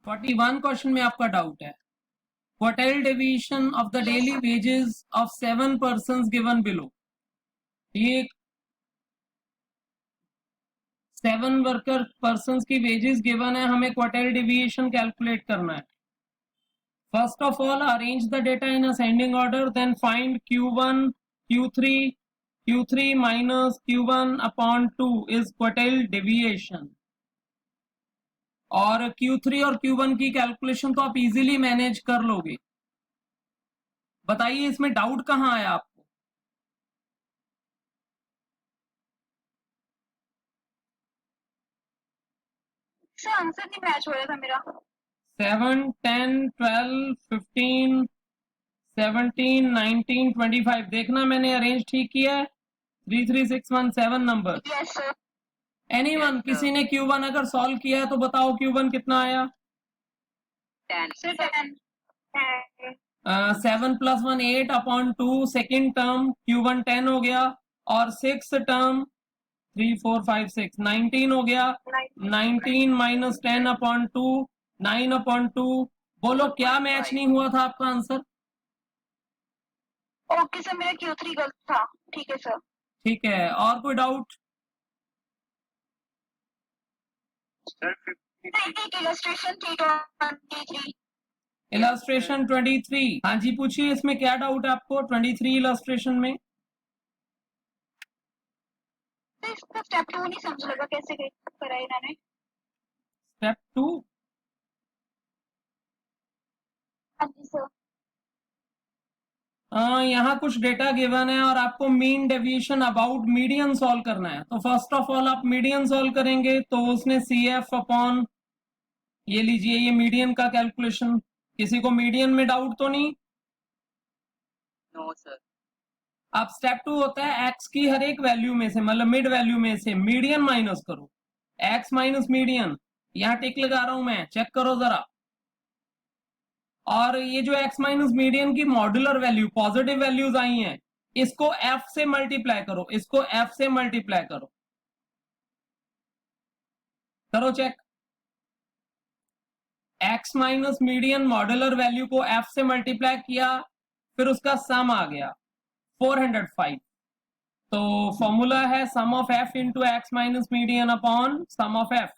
41 question में आपका doubt है, quartile deviation of the daily wages of 7 persons given below. ये 7 वर्कर पर्संस की वेजेस गिवन है, हमें क्वार्टाइल डेविएशन कैलकुलेट करना है। First of all arrange the data in ascending order, then find Q1 Q3 minus Q1 upon 2 is quartile deviation. और Q3 और Q1 की calculation तो आप इजीली मैनेज कर लोगे। बताइए इसमें डाउट कहां आया आपको? सर आंसर नहीं मैच हो रहा था मेरा। 7, 10, 12, 15, 17, 19, 25 देखना मैंने अरेंज ठीक किया है। 3, 3, 6, 1, 7 नंबर। Yes sir. एनीवन किसी ने Q1 अगर सॉल्व किया है तो बताओ Q1 कितना आया? 10 sir 10 7 + 1 8 upon 2 second term Q1 10 हो गया, और 6 टर्म 3, 4, 5, 6 19 हो गया। 19 माइनस 10 अपॉन 2 9 अपॉन 2। बोलो क्या मैच नहीं हुआ था आपका आंसर? ओके सर, मेरा Q3 गलत था। ठीक है सर। ठीक है, और कोई डाउट? एक इलस्ट्रेशन थी 23। इलस्ट्रेशन 23, हाँ जी पूछिए, इसमें क्या डाउट है आपको 23 इलस्ट्रेशन में? तो इसका स्टेप 2 नहीं समझ लगा कैसे करा इन्होंने। स्टेप 2? हाँ जी सर। यहाँ कुछ डेटा गिवन है और आपको mean deviation about median solve करना है। तो फर्स्ट ऑफ ऑल आप मीडियन सॉल्व करेंगे तो उसने CF अपॉन ये लीजिए, ये मीडियन का कैलकुलेशन। किसी को मीडियन में डाउट तो नहीं? No sir. अब स्टेप 2 होता है एक्स की हर एक वैल्यू में से, मतलब मिड वैल्यू में से मीडियन माइनस करो। एक्स माइनस मीडियन, यहां टिक लगा रहा हूं मैं, चेक करो जरा। और ये जो एक्स माइनस मीडियन की मॉड्यूलर वैल्यू पॉजिटिव वैल्यूज आई हैं, इसको एफ से मल्टीप्लाई करो, इसको एफ से मल्टीप्लाई करो। करो check. X minus median modular value को एफ से मल्टीप्लाई किया, फिर उसका सम आ गया 405। तो फॉर्मूला है sum of f into x minus median upon sum of f.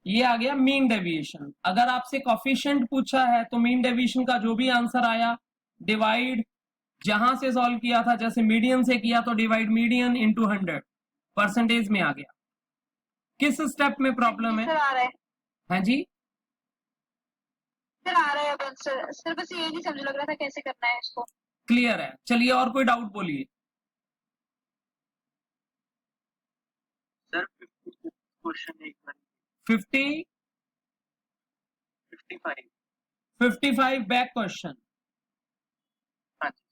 ये आ गया मीन डेविएशन। अगर आपसे कॉफिशिएंट पूछा है तो मीन डेविएशन का जो भी आंसर आया, डिवाइड जहां से सॉल्व किया था, जैसे मीडियन से किया तो डिवाइड मीडियन इंटू 100, परसेंटेज में आ गया। किस स्टेप में प्रॉब्लम है? सर आ रहा है। हाँ जी सर आ रहा है अब आंसर। सर बस ये नहीं समझ लग रहा था कैसे करना है इसको। क्लियर है। चलिए और कोई डाउट बोलिए। सर 50 क्वेश्चन एक बार 50 55 55 बैक क्वेश्चन। हाँ जी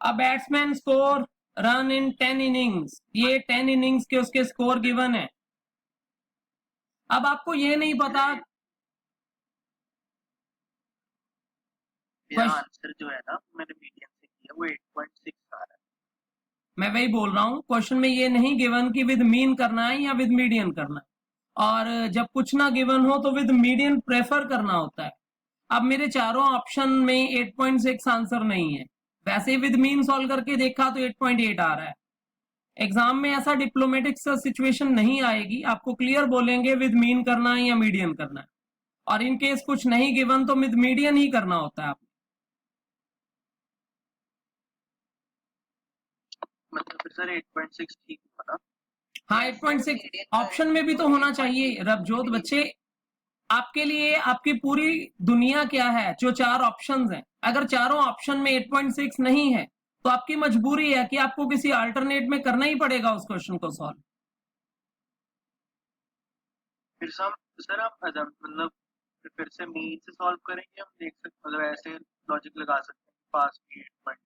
a batsman score run in 10 innings, ये 10 इनिंग्स के उसके स्कोर गिवन है। अब आपको ये नहीं पता मेरा आंसर जो है ना मैंने मीडियम से किया वो 8.6 आ रहा है। मैं वही बोल रहा हूं, क्वेश्चन में ये नहीं गिवन कि विद मीन करना है या विद मीडियन करना है, और जब कुछ ना गिवन हो तो विद मीडियन प्रेफर करना होता है। अब मेरे चारों ऑप्शन में 8.6 आंसर नहीं है, वैसे विद मीन सॉल्व करके देखा तो 8.8 आ रहा है। एग्जाम में ऐसा डिप्लोमेटिक सा सिचुएशन नहीं आएगी, आपको क्लियर बोलेंगे विद मीन करना है या मीडियन करना है, और इन केस कुछ नहीं गिवन तो विद मीडियन ही करना होता है आपको। मतलब फिर सर 8.6 ठीक हुआ ना? हाँ 8.6 ऑप्शन में भी तो होना चाहिए रबजोत बच्चे। आपके लिए आपकी पूरी दुनिया क्या है, जो 4 ऑप्शंस हैं, अगर चारों ऑप्शन में 8.6 नहीं है तो आपकी मजबूरी है कि आपको किसी अल्टरनेट में करना ही पड़ेगा उस क्वेश्चन को सॉल्व। फिर सर आप मतलब फिर से मीन से सॉल्व करेंगे, हम देख सकते मतलब ऐसे लॉजिक लगा सकते हैं पास भी 8.8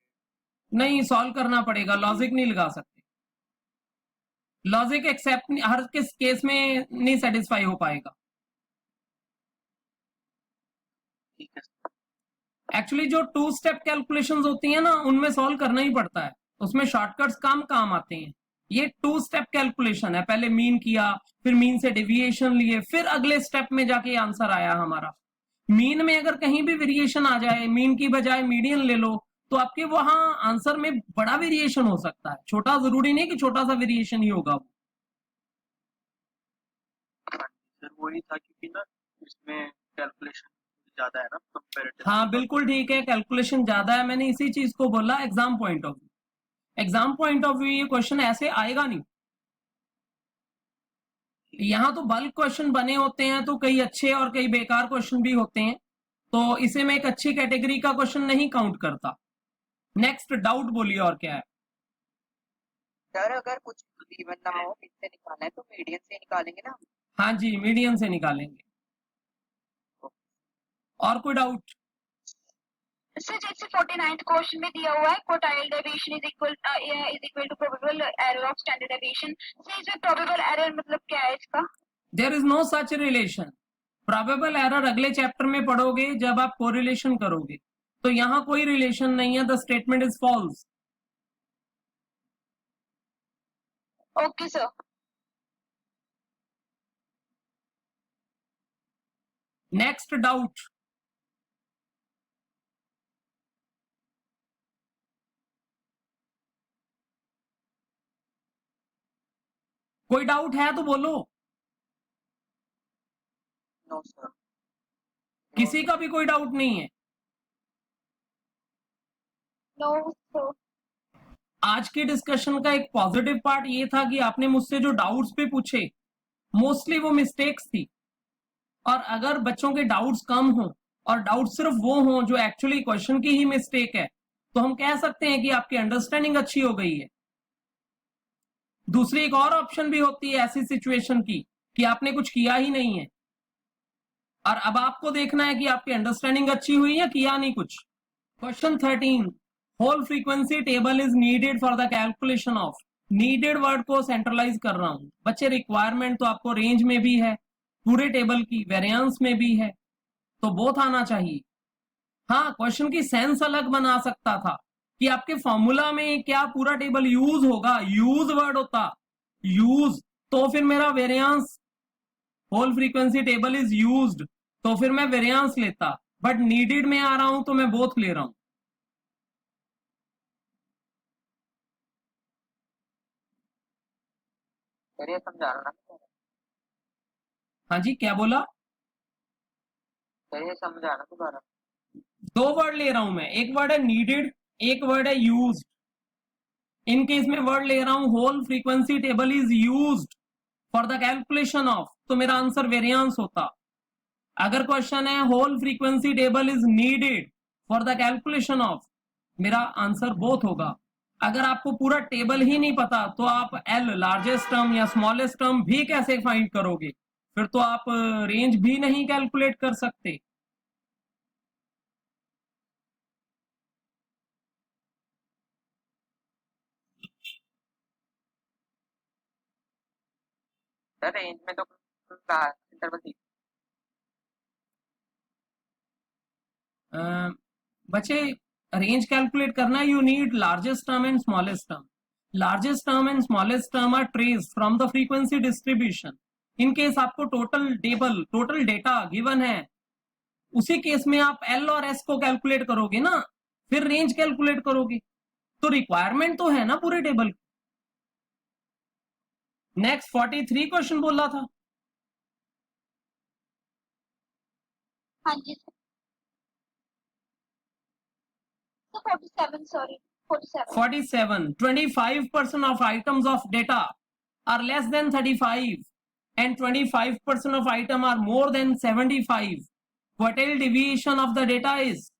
नहीं, सॉल्व करना पड़ेगा, लॉजिक नहीं लगा सकते। लॉजिक एक्सेप्ट हर किस केस में नहीं सेटिस्फाई हो पाएगा। ठीक है सर। एक्चुअली जो 2 स्टेप कैलकुलेशंस होती है ना, उनमें सॉल्व करना ही पड़ता है, उसमें शॉर्टकट्स काम आते हैं। ये 2 स्टेप कैलकुलेशन है, पहले मीन किया, फिर मीन से डेविएशन लिए, फिर अगले स्टेप में जाके आंसर आया हमारा। मीन में अगर कहीं भी वेरिएशन आ जाए, मीन की बजाय मीडियन ले लो, तो आपके वहां आंसर में बड़ा वेरिएशन हो सकता है, छोटा जरूरी नहीं कि छोटा सा वेरिएशन ही होगा। सर वही था क्योंकि ना इसमें कैलकुलेशन ज्यादा है ना कंपैरेटिव। हाँ बिल्कुल ठीक है, कैलकुलेशन ज्यादा है, मैंने इसी चीज को बोला exam point of view. Exam point of view ये क्वेश्चन ऐसे आएगा नहीं। यहाँ तो बल्क क्वेश्चन बने होते हैं, तो कई अच्छे और कई बेकार क्वेश्चन भी होते हैं, तो इसे मैं एक अच्छी कैटेगरी का क्वेश्चन नहीं काउंट करता। नेक्स्ट डाउट बोलिए, और क्या है? सर अगर कुछ इवन ना हो, किससे निकालना है तो मीडियन से निकालेंगे ना। हाँ जी, मीडियन से निकालेंगे। और कोई डाउट? सर जैसे 49th क्वेश्चन में दिया हुआ है quartile deviation is equal to probable error of standard deviation, sir इसमें प्रोबेबल एरर मतलब क्या है इसका? There is no such relation. Probable error अगले चैप्टर में पढ़ोगे जब आप कोरिलेशन करोगे, तो यहाँ कोई रिलेशन नहीं है, the statement is false. Okay sir. Next doubt. कोई डाउट है तो बोलो। No sir. किसी का भी कोई डाउट नहीं है? No sir. आज की डिस्कशन का एक पॉजिटिव पार्ट ये था कि आपने मुझसे जो डाउट्स भी पूछे, मोस्टली वो मिस्टेक्स थी। और अगर बच्चों के डाउट्स कम हो और डाउट सिर्फ वो हो जो एक्चुअली क्वेश्चन की ही मिस्टेक है, तो हम कह सकते हैं कि आपकी अंडरस्टैंडिंग अच्छी हो गई है। दूसरी एक और ऑप्शन भी होती है ऐसी सिचुएशन की कि आपने कुछ किया ही नहीं है, और अब आपको देखना है कि आपकी अंडरस्टैंडिंग अच्छी हुई है, किया नहीं कुछ। Question 13, whole frequency table is needed for the calculation of. Needed word को सेंट्रलाइज कर रहा हूं बच्चे। रिक्वायरमेंट तो आपको रेंज में भी है, पूरे टेबल की वेरिएंस में भी है, तो बोथ आना चाहिए। हाँ, क्वेश्चन की सेंस अलग बना सकता था कि आपके फॉर्मूला में क्या पूरा टेबल यूज होगा, यूज वर्ड होता यूज, तो फिर मेरा variance, whole frequency table is used, तो फिर मैं वेरिएंस लेता। बट नीडेड में आ रहा हूं तो मैं बोथ ले रहा हूं। सर ये समझाना ना। हाँ जी, क्या बोला? सर ये समझाना दोबारा। दो वर्ड ले रहा हूं मैं, एक वर्ड है नीडेड, एक वर्ड है यूज्ड। इन केस में वर्ड ले रहा हूं whole frequency table is used for the calculation of, तो मेरा आंसर वेरिएंस होता। अगर क्वेश्चन है whole frequency table is needed for the calculation of, मेरा आंसर बोथ होगा। अगर आपको पूरा टेबल ही नहीं पता तो आप एल लार्जेस्ट टर्म या स्मॉलेस्ट टर्म भी कैसे फाइंड करोगे? फिर तो आप रेंज भी नहीं कैलकुलेट कर सकते। सर रेंज में तो क्लास इंटरवल थी। बच्चे, रेंज कैलकुलेट करना, you need largest term and smallest term. Largest term and smallest term are traced from the frequency distribution. In case आपको total table, total data given है, उसी case में आप एल और S को कैलकुलेट करोगे ना, फिर रेंज कैलकुलेट करोगे। तो रिक्वायरमेंट तो है ना पूरे टेबल। नेक्स्ट 43 क्वेश्चन बोला था। हाँ जी sir. 47, sorry 47। 47, 25% of items of data are less than 35 and 25% of item are more than 75. Quartile deviation of the data is?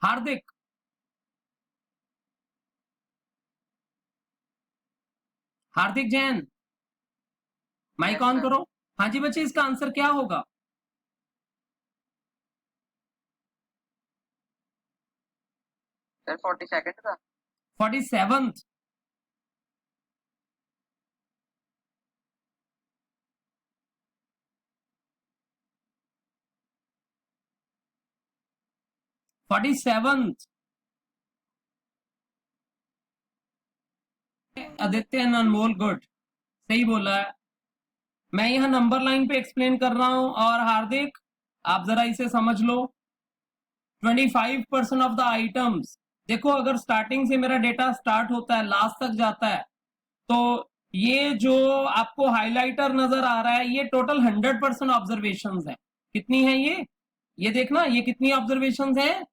Hardik, Hardik Jain, mic on करो। हाँ जी बच्चे, इसका आंसर क्या होगा? सर 42nd का। 47th। 47th Aditya and Anmol, good, सही बोला है। मैं यहां नंबर लाइन पे एक्सप्लेन कर रहा हूं और हार्दिक आप जरा इसे समझ लो। 25% ऑफ द आइटम्स, देखो अगर स्टार्टिंग से मेरा डेटा स्टार्ट होता है लास्ट तक जाता है तो ये जो आपको हाइलाइटर नजर आ रहा है ये टोटल 100% ऑब्जर्वेशंस है। कितनी है ये देखना, ये कितनी ऑब्जर्वेशंस है?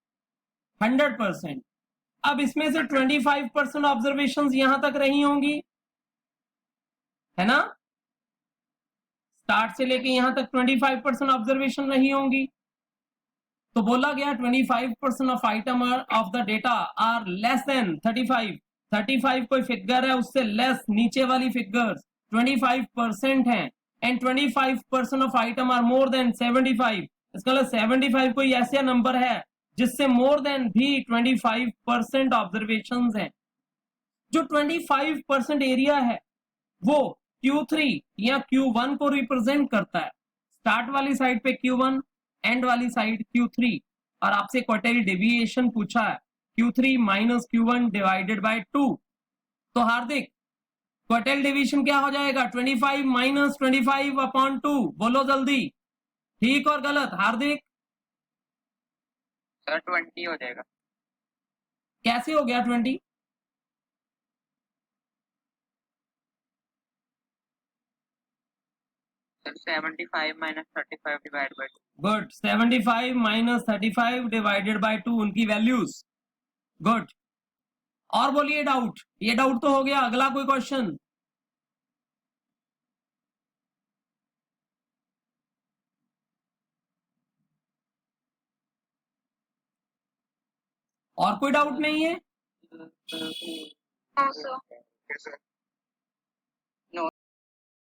100%। अब इसमें से 25% ऑब्जर्वेशंस यहां तक रही होंगी, है ना? स्टार्ट से लेके यहां तक 25% ऑब्जर्वेशन रही होंगी। तो बोला गया 25% of item of the data are less than 35। 35 कोई फिगर है, उससे लेस नीचे वाली फिगर्स 25% है, and 25% of item are more than 75। इसका मतलब 75 कोई ऐसा नंबर है जिससे मोर देन भी 25% ऑब्जर्वेशन है। जो 25% एरिया है वो Q3 या Q1 को रिप्रेजेंट करता है। स्टार्ट वाली साइड पे Q1, एंड वाली साइड Q3, और आपसे क्वार्टाइल डेविएशन पूछा है Q3 minus Q1 divided by 2। तो हार्दिक क्वार्टाइल डेविएशन क्या हो जाएगा? 25 माइनस 25 अपॉन 2। बोलो जल्दी, ठीक और गलत? हार्दिक सर 20 हो जाएगा। कैसे हो गया 20? Sir 75 minus 35 divide by 2। Good, 75 minus 35 divided by 2 उनकी वैल्यूज। गुड, और बोलिए डाउट? ये डाउट तो हो गया, अगला कोई क्वेश्चन? और कोई डाउट नहीं है? No, sir.